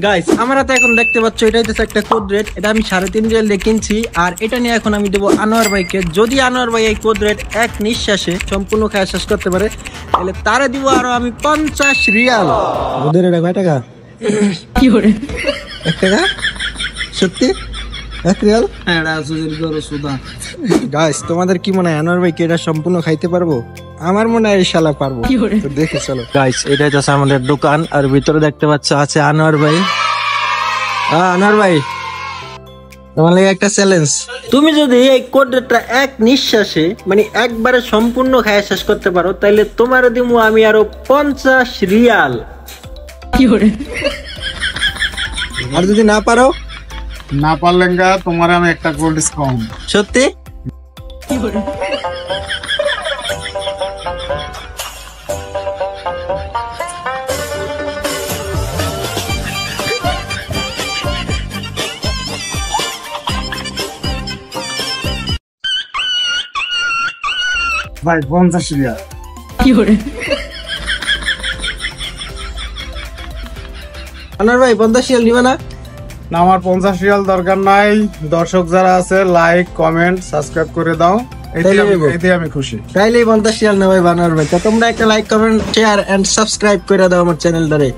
Guys আমরা তো এখন দেখতে পাচ্ছ এটা হচ্ছে একটা কোড রেড, এটা আমি 3.5 রিয়াল দিয়ে কিনছি। আর এটা নিয়ে এখন আমি দেবো আনোয়ার ভাইকে। যদি আনোয়ার ভাই এই কোড রেড এক নিঃশ্বাসে সম্পূর্ণ খায় শেষ করতে পারে তাহলে তারে দিব আরো আমি 50 রিয়াল। ওদের এটা কয় টাকা? কি করে 1 টাকা? সত্যি 1 রিয়াল? হ্যাঁ এটা সুদের গরো সুদা। গাইস তোমাদের কি মনে হয় আনোয়ার ভাই কি এটা সম্পূর্ণ খাইতে পারবো? আমার মনে হয় ইনশাআল্লাহ পারবো। তো দেখি চলো। গাইস এটা হচ্ছে আমাদের দোকান আর ভিতরে দেখতে পাচ্ছ আছে আনোয়ার ভাই। আনোয়ার ভাই তোমার লাগে একটা চ্যালেঞ্জ। তুমি যদি এই কোডটা এক নিঃশ্বাসে মানে একবারে সম্পূর্ণ খায় শেষ করতে পারো তাহলে তোমার দিমু আমি আরো 50 রিয়াল। কি করে? আর যদি না পারো? না পারলেন গা তোমার আমি একটা গোল্ড ডিসকাউন্ট। সত্যি? কি করে? ভাই 50 রিয়াল। কি করে? আনোয়ার ভাই 50 রিয়াল নিবে না? না আমার 50 রিয়াল দরকার নাই। দর্শক যারা আছে লাইক কমেন্ট সাবস্ক্রাইব করে দাও, এতে আমি খুশি। তাইলেই 50 রিয়াল নেবে আনোয়ার ভাই। তো তোমরা একটা like comment share and subscribe করে দাও আমার চ্যানেলটারে।